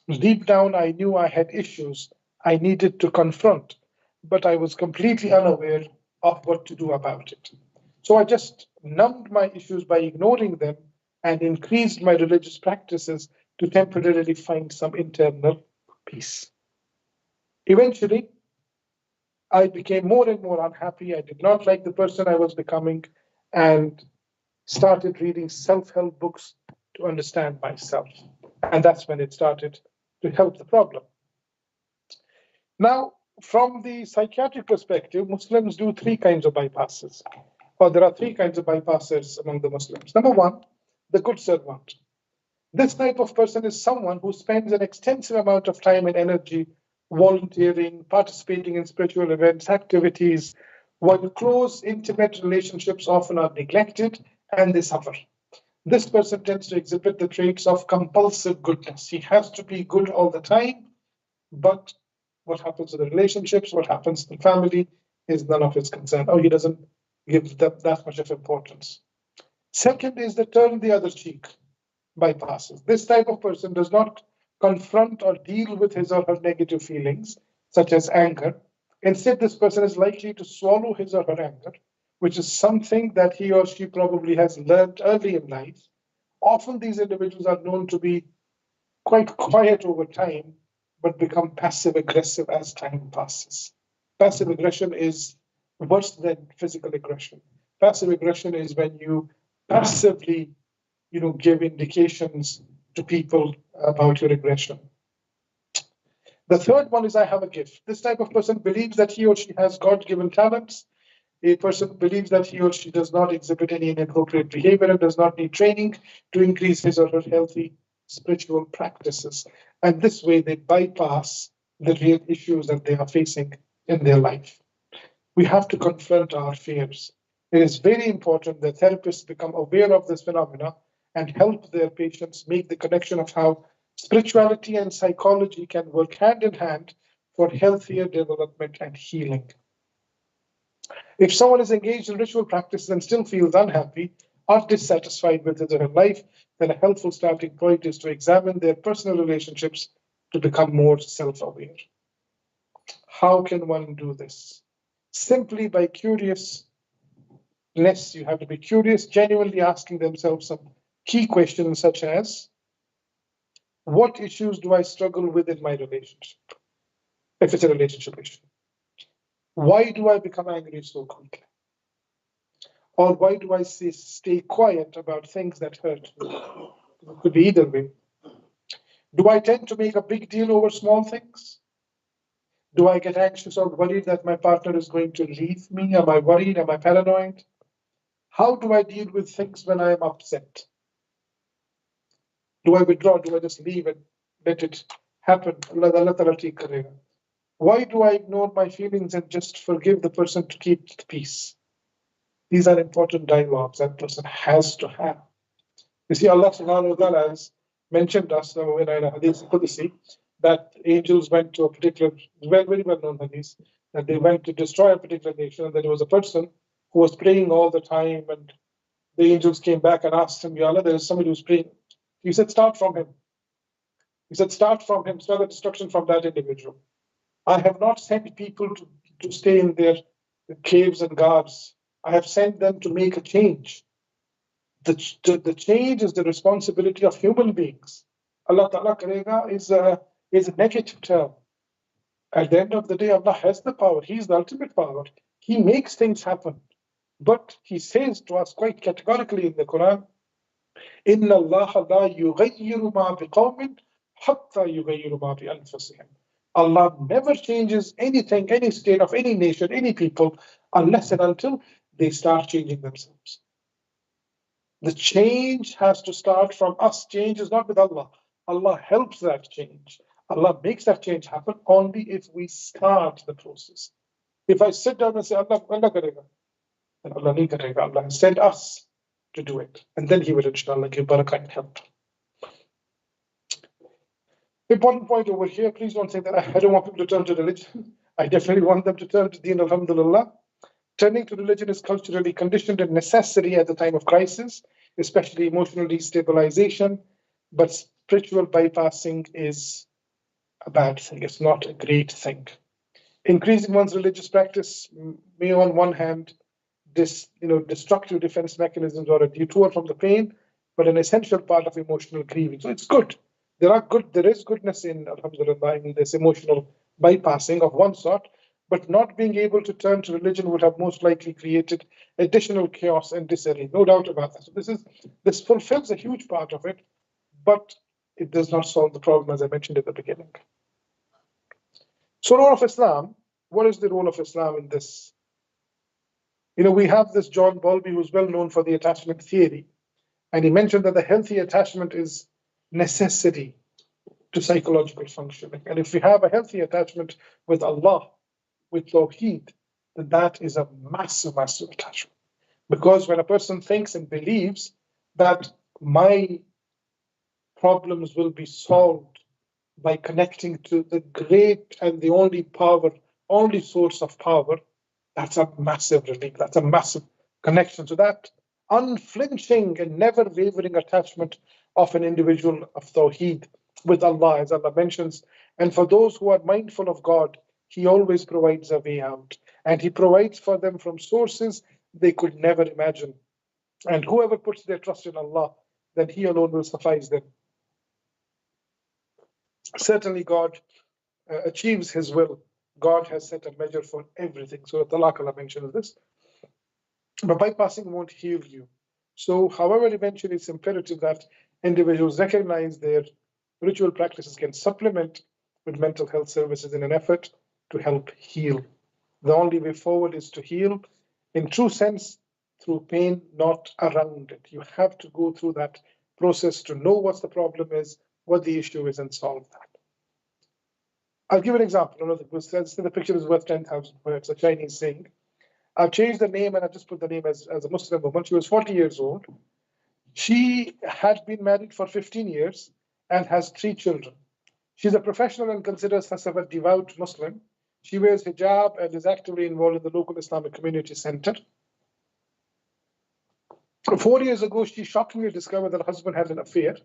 Deep down, I knew I had issues I needed to confront, but I was completely unaware of what to do about it. So I just numbed my issues by ignoring them and increased my religious practices to temporarily find some internal peace. Eventually, I became more and more unhappy. I did not like the person I was becoming and started reading self-help books to understand myself. And that's when it started to help the problem. Now, from the psychiatric perspective, Muslims do three kinds of bypasses. Or there are three kinds of bypasses among the Muslims. Number one, the good servant. This type of person is someone who spends an extensive amount of time and energy volunteering, participating in spiritual events, activities, while close, intimate relationships often are neglected and they suffer. This person tends to exhibit the traits of compulsive goodness. He has to be good all the time, but what happens to the relationships, what happens to the family is none of his concern. Oh, he doesn't give that much of importance. Second is the turn the other cheek bypasses. This type of person does not confront or deal with his or her negative feelings, such as anger. Instead, this person is likely to swallow his or her anger, which is something that he or she probably has learned early in life. Often these individuals are known to be quite quiet over time, but become passive aggressive as time passes. Passive aggression is worse than physical aggression. Passive aggression is when you passively give indications to people about your aggression. The third one is I have a gift. This type of person believes that he or she has God-given talents. A person believes that he or she does not exhibit any inappropriate behavior and does not need training to increase his or her healthy spiritual practices. And this way they bypass the real issues that they are facing in their life. We have to confront our fears. It is very important that therapists become aware of this phenomena and help their patients make the connection of how spirituality and psychology can work hand in hand for healthier development and healing. If someone is engaged in ritual practices and still feels unhappy or dissatisfied with his or her life, then a helpful starting point is to examine their personal relationships to become more self-aware. How can one do this? Simply by curiousness. You have to be curious, genuinely asking themselves some key questions such as, what issues do I struggle with in my relationship? If it's a relationship issue. Why do I become angry so quickly? Or why do I stay quiet about things that hurt me? It could be either way. Do I tend to make a big deal over small things? Do I get anxious or worried that my partner is going to leave me? Am I worried? Am I paranoid? How do I deal with things when I am upset? Do I withdraw? Do I just leave and let it happen? Why do I ignore my feelings and just forgive the person to keep the peace? These are important dialogues that person has to have. You see, Allah subhanahu wa ta'ala has mentioned us in a hadith Qudsi that angels went to a particular, very well known hadith, that they went to destroy a particular nation, and that there was a person who was praying all the time, and the angels came back and asked him, Ya Allah, there is somebody who's praying. He said, start from him. He said, start from him, start the destruction from that individual. I have not sent people to stay in their caves and guards. I have sent them to make a change. The change is the responsibility of human beings. Allah Ta'ala karega is a negative term. At the end of the day, Allah has the power. He is the ultimate power. He makes things happen. But He says to us quite categorically in the Quran, Inna Allah la yughayyiru ma biqawmin hatta yughayyiru ma bi anfusihim. Allah never changes anything, any state of any nation, any people, unless and until they start changing themselves. The change has to start from us. Change is not with Allah. Allah helps that change. Allah makes that change happen only if we start the process. If I sit down and say, Allah karega, then Allah nahi karega. Allah has sent us to do it. And then He will, inshallah, give barakah and help. Important point over here, please don't say that I don't want people to turn to religion. I definitely want them to turn to Deen, alhamdulillah. Turning to religion is culturally conditioned and necessary at the time of crisis, especially emotional destabilization. But spiritual bypassing is a bad thing. It's not a great thing. Increasing one's religious practice may, on one hand, destructive defense mechanisms or a detour from the pain, but an essential part of emotional grieving. So it's good. There is goodness in, alhamdulillah, in this emotional bypassing of one sort, but not being able to turn to religion would have most likely created additional chaos and disarray. No doubt about that. So this fulfills a huge part of it, but it does not solve the problem, as I mentioned at the beginning. So, role of Islam. What is the role of Islam in this? We have this John Bowlby, who's well known for the attachment theory, and he mentioned that the healthy attachment is necessary to psychological functioning. And if we have a healthy attachment with Allah, with Tawheed, then that is a massive, massive attachment. Because when a person thinks and believes that my problems will be solved by connecting to the great and the only source of power, that's a massive relief. That's a massive connection. So that unflinching and never wavering attachment of an individual of Tawheed with Allah, as Allah mentions, and for those who are mindful of God, He always provides a way out. And He provides for them from sources they could never imagine. And whoever puts their trust in Allah, then He alone will suffice them. Certainly God achieves His will. God has set a measure for everything. So Allah mentions this. But bypassing won't heal you. So however, eventually it's imperative that individuals recognize their ritual practices can supplement with mental health services in an effort to help heal. The only way forward is to heal in true sense through pain, not around it. You have to go through that process to know what the problem is, what the issue is, and solve that. I'll give an example. The picture is worth 10,000 words, a Chinese saying. I've changed the name and I've just put the name as a Muslim woman. She was 40 years old. She had been married for 15 years and has 3 children. She's a professional and considers herself a devout Muslim. She wears hijab and is actively involved in the local Islamic community center. 4 years ago, she shockingly discovered that her husband had an affair.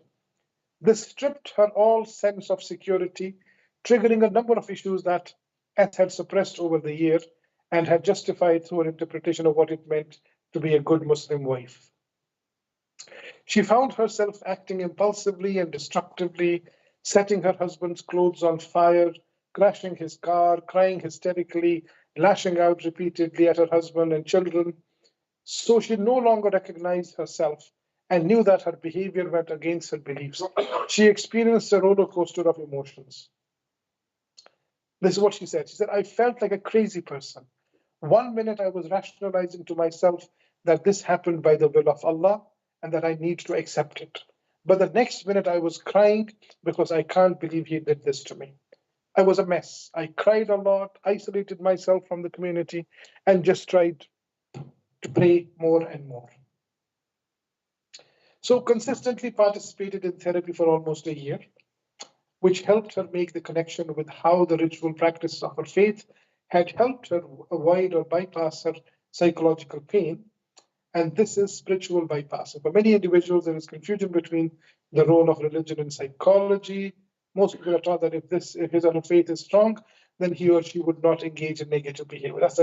This stripped her all sense of security, triggering a number of issues that had suppressed over the year and had justified through an interpretation of what it meant to be a good Muslim wife. She found herself acting impulsively and destructively, setting her husband's clothes on fire, crashing his car, crying hysterically, lashing out repeatedly at her husband and children. So she no longer recognized herself and knew that her behavior went against her beliefs. She experienced a roller coaster of emotions. This is what she said. She said, I felt like a crazy person. One minute I was rationalizing to myself that this happened by the will of Allah and that I need to accept it. But the next minute I was crying because I can't believe He did this to me. I was a mess. I cried a lot, isolated myself from the community, and just tried to pray more and more. So consistently participated in therapy for almost a year, which helped her make the connection with how the ritual practice of her faith had helped her avoid or bypass her psychological pain. And this is spiritual bypassing. For many individuals, there is confusion between the role of religion and psychology. Most people are taught that if his or her faith is strong, then he or she would not engage in negative behavior. That's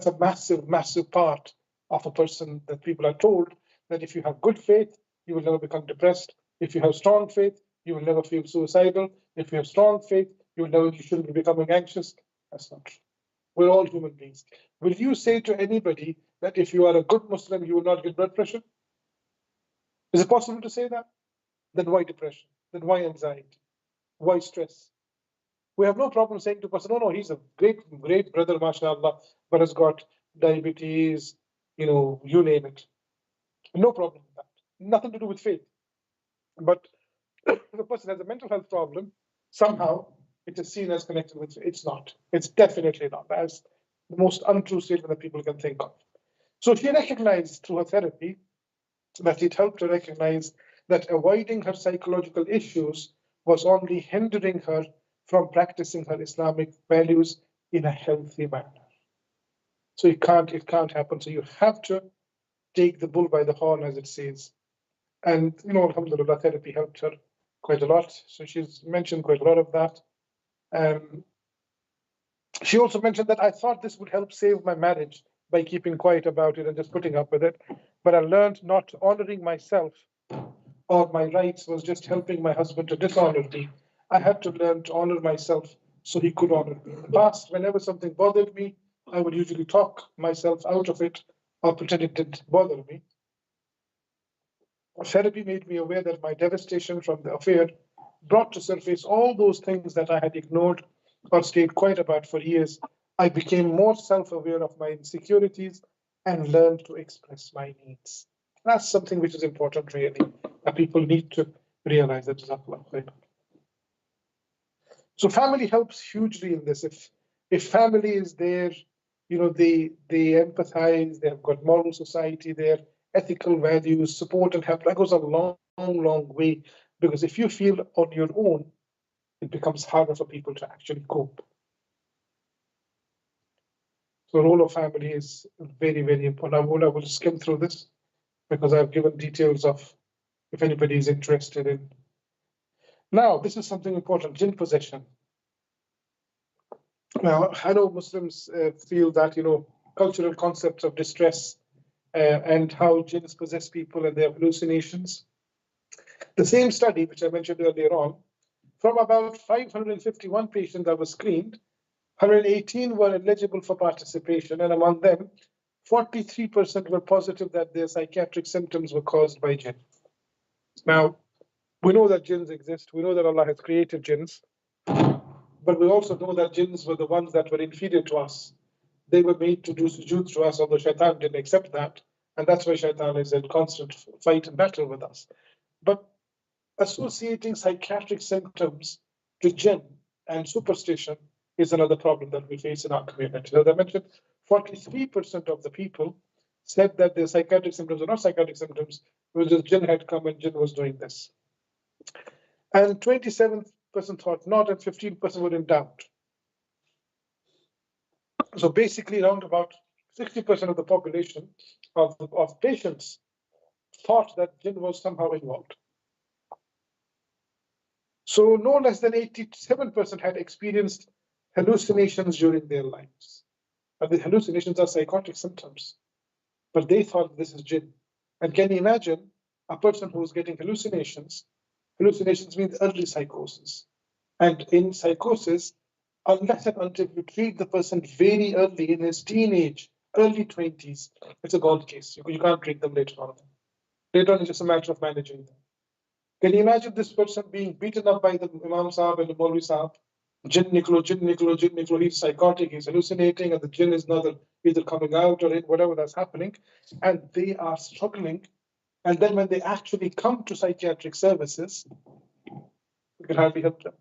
a massive, massive part of a person that people are told that if you have good faith, you will never become depressed. If you have strong faith, you will never feel suicidal. If you have strong faith, you shouldn't be becoming anxious. That's not true. We're all human beings. Will you say to anybody that if you are a good Muslim, you will not get blood pressure? Is it possible to say that? Then why depression? Then why anxiety? Why stress? We have no problem saying to a person, no, he's a great, great brother, mashallah, but has got diabetes, you name it. No problem with that. Nothing to do with faith. But if a person has a mental health problem, somehow it is seen as connected with faith. It's not. It's definitely not. That's the most untrue statement that people can think of. So she recognized through her therapy that it helped her recognize that avoiding her psychological issues was only hindering her from practicing her Islamic values in a healthy manner. So it can't happen. So you have to take the bull by the horn, as it says. And, alhamdulillah, therapy helped her quite a lot. So she's mentioned quite a lot of that. She also mentioned that I thought this would help save my marriage by keeping quiet about it and just putting up with it. But I learned not honoring myself or my rights was just helping my husband to dishonor me. I had to learn to honor myself so he could honor me. In the past, whenever something bothered me, I would usually talk myself out of it or pretend it didn't bother me. Therapy made me aware that my devastation from the affair brought to surface all those things that I had ignored or stayed quiet about for years. I became more self-aware of my insecurities and learned to express my needs. That's something which is important, really, that people need to realize that. So family helps hugely in this. If family is there, they empathize, they have got moral society there, ethical values, support and help. That goes a long, long way. Because if you feel on your own, it becomes harder for people to actually cope. So the role of family is very, very important. I will skim through this because I've given details of if anybody is interested in. Now, this is something important, jinn possession. Now, I know Muslims feel that, cultural concepts of distress and how jinns possess people and their hallucinations. The same study, which I mentioned earlier on, from about 551 patients that were screened, 118 were eligible for participation, and among them, 43% were positive that their psychiatric symptoms were caused by jinn. Now, we know that jinns exist. We know that Allah has created jinns. But we also know that jinns were the ones that were inferior to us. They were made to do sujood to us, although shaitan didn't accept that. And that's why shaitan is in constant fight and battle with us. But associating psychiatric symptoms to jinn and superstition is another problem that we face in our community. As I mentioned, 43% of the people said that their psychiatric symptoms are not psychiatric symptoms, it was just jinn had come and jinn was doing this. And 27% thought not, and 15% were in doubt. So basically, around about 60% of the population of patients thought that jinn was somehow involved. So no less than 87% had experienced hallucinations during their lives. And the hallucinations are psychotic symptoms, but they thought this is jinn. And can you imagine a person who is getting hallucinations? Hallucinations means early psychosis. And in psychosis, unless and until you treat the person very early in his teenage, early 20s, it's a gold case. You can't treat them later on. Later on, it's just a matter of managing them. Can you imagine this person being beaten up by the Imam Sahib and the Maulvi Sahib? Jinn niklo, jinn niklo, jinn niklo. He's psychotic, he's hallucinating, and the jinn is either coming out or whatever that's happening. And they are struggling. And then when they actually come to psychiatric services, we can hardly help them.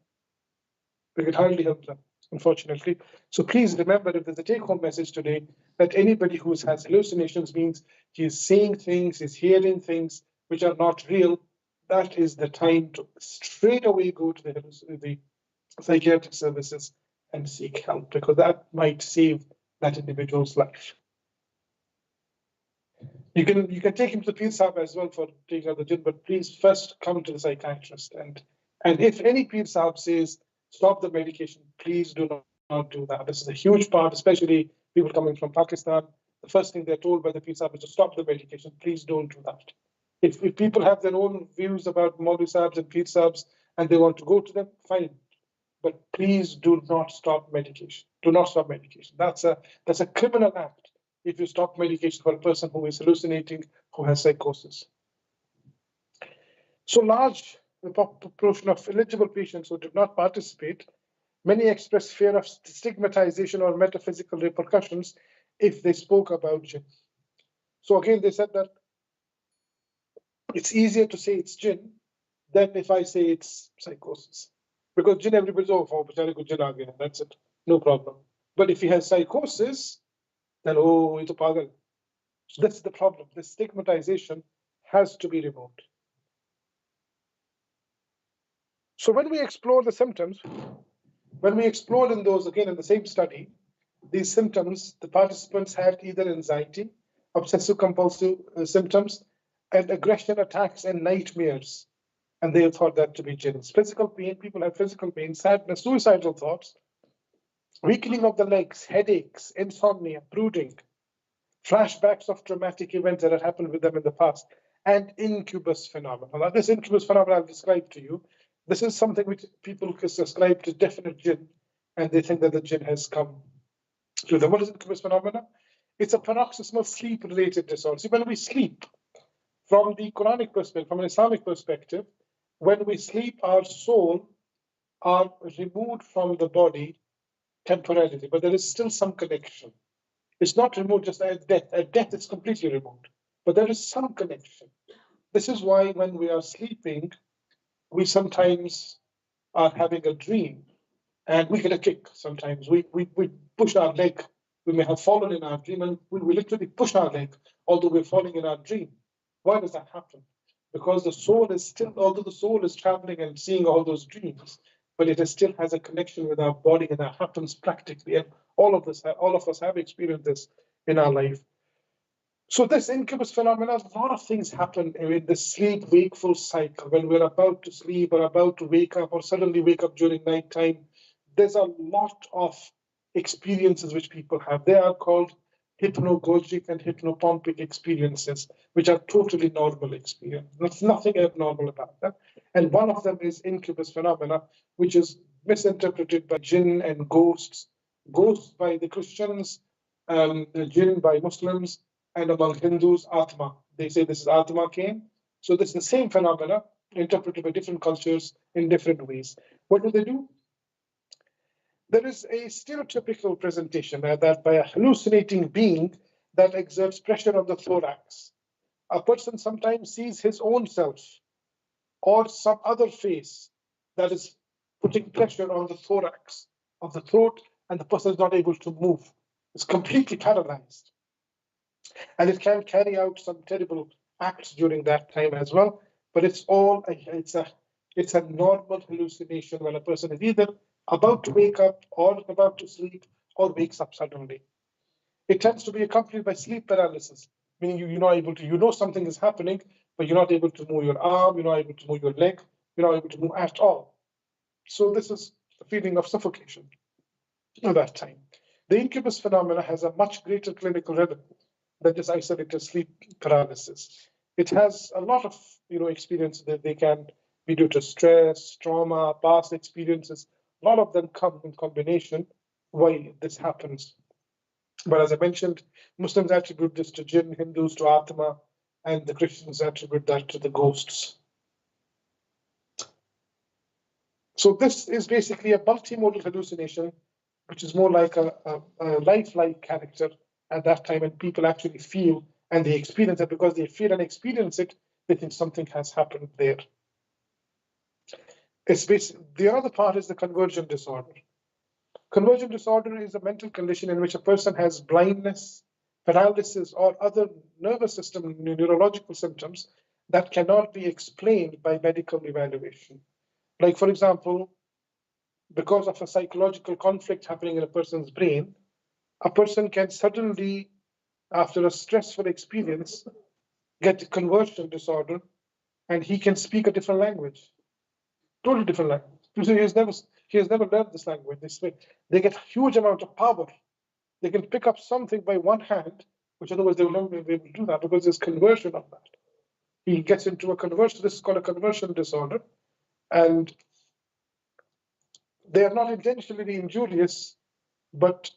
We can hardly help them, unfortunately. So please remember, if there's a take-home message today, that anybody who has hallucinations means he's seeing things, he's hearing things which are not real, that is the time to straight away go to the psychiatric services and seek help, because that might save that individual's life. You can take him to the Pir Sahib as well for taking out the jinn, but please first come to the psychiatrist. And if any Pir Sahib says, stop the medication, please do not do that. This is a huge part, especially people coming from Pakistan. The first thing they're told by the Pir Sahib is to stop the medication. Please don't do that. If people have their own views about Maulvi Sahibs and Pir Sahibs and they want to go to them, fine. But please do not stop medication. Do not stop medication. That's a criminal act if you stop medication for a person who is hallucinating, who has psychosis. So large proportion of eligible patients who did not participate, many expressed fear of stigmatization or metaphysical repercussions if they spoke about jinn. So again, they said that it's easier to say it's jinn than if I say it's psychosis. Because jinn, everybody's, jinn, that's it, no problem. But if he has psychosis, then, it's a pagal. So that's the problem. This stigmatization has to be removed. So when we explore the symptoms, when we explored in those, again, in the same study, these symptoms, the participants had either anxiety, obsessive compulsive symptoms, and aggression attacks and nightmares. And they thought that to be jinns. Physical pain, people have physical pain, sadness, suicidal thoughts, weakening of the legs, headaches, insomnia, brooding, flashbacks of traumatic events that had happened with them in the past, and incubus phenomena. Now, this incubus phenomenon I'll describe to you. This is something which people ascribe to definite jinn, and they think that the jinn has come to them. What is incubus phenomena? It's a paroxysmal sleep-related disorder. See, when we sleep, from the Quranic perspective, from an Islamic perspective, when we sleep, our soul are removed from the body temporarily, but there is still some connection. It's not removed just at death. At death, it's completely removed, but there is some connection. This is why when we are sleeping, we sometimes are having a dream and we get a kick. Sometimes we push our leg. We may have fallen in our dream and we literally push our leg, although we're falling in our dream. Why does that happen? Because the soul is still, although the soul is traveling and seeing all those dreams, but it still has a connection with our body, and that happens practically. And all of us have experienced this in our life. So this incubus phenomenon, a lot of things happen in the sleep-wakeful cycle. When we're about to sleep or about to wake up or suddenly wake up during nighttime, there's a lot of experiences which people have. They are called hypnagogic and hypnopompic experiences, which are totally normal experiences. There's nothing abnormal about them. And one of them is incubus phenomena, which is misinterpreted by jinn and ghosts. Ghosts by the Christians, the jinn by Muslims, and among Hindus, Atma. They say this is Atma came. So this is the same phenomena interpreted by different cultures in different ways. What do? There is a stereotypical presentation that by a hallucinating being that exerts pressure on the thorax. A person sometimes sees his own self or some other face that is putting pressure on the thorax of the throat, and the person is not able to move. It's completely paralyzed. And it can carry out some terrible acts during that time as well. But it's a normal hallucination when a person is either about to wake up or about to sleep or wakes up suddenly. It tends to be accompanied by sleep paralysis, meaning you're not able to, you know something is happening, but you're not able to move your arm, you're not able to move your leg, you're not able to move at all. So this is a feeling of suffocation at that time. The incubus phenomena has a much greater clinical relevance than just isolated sleep paralysis. It has a lot of experiences that they can be due to stress, trauma, past experiences. A lot of them come in combination why this happens. But as I mentioned, Muslims attribute this to jinn, Hindus to Atma, and the Christians attribute that to the ghosts. So this is basically a multimodal hallucination, which is more like a lifelike character at that time, and people actually feel and they experience it. Because they feel and experience it, they think something has happened there. The other part is the conversion disorder. Conversion disorder is a mental condition in which a person has blindness, paralysis, or other nervous system neurological symptoms that cannot be explained by medical evaluation. Like, for example, because of a psychological conflict happening in a person's brain, a person can suddenly, after a stressful experience, get a conversion disorder, and he can speak a different language, totally different language. He has never learned this language. They get a huge amount of power. They can pick up something by one hand, which otherwise they will never be able to do that because there's conversion of that. He gets into a conversion. This is called a conversion disorder, and they are not intentionally injurious, but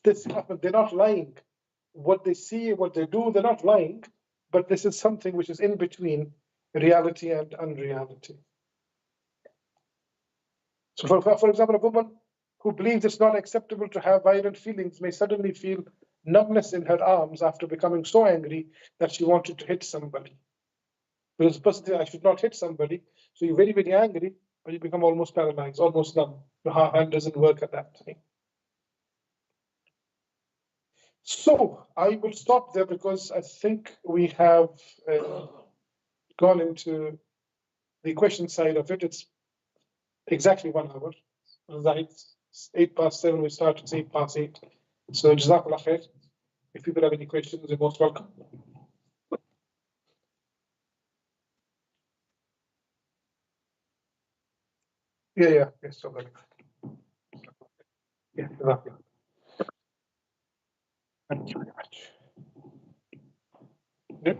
this happens. They're not lying. What they see, what they do, they're not lying, but this is something which is in between reality and unreality. So for example, a woman who believes it's not acceptable to have violent feelings may suddenly feel numbness in her arms after becoming so angry that she wanted to hit somebody. Because the person says, I should not hit somebody. So you're very, very angry, but you become almost paralyzed, almost numb. Your hand doesn't work at that time. So I will stop there because I think we have gone into the question side of it. It's exactly 1 hour. Right. 7:08 we start, it's 8:08. So Jazakallah khair. If people have any questions, you're most welcome. Yeah, yes, so good. Yeah, Jazakallah. Thank you very much. Yep.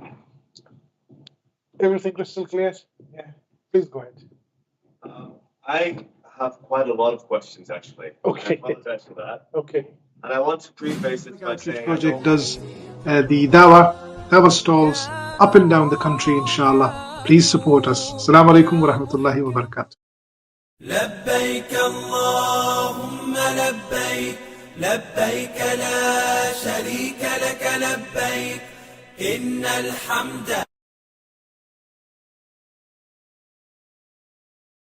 Everything crystal clear? Yeah. Please go ahead. I have quite a lot of questions, actually. Okay. I apologize for that. Okay. And I want to preface it by Outreach saying project does the dawah stalls up and down the country, inshallah. Please support us. Assalamu alaikum wa rahmatullahi wa barakatuh. لبيك اللهم لبيك لبيك لا شريك لك لبيك إن الحمد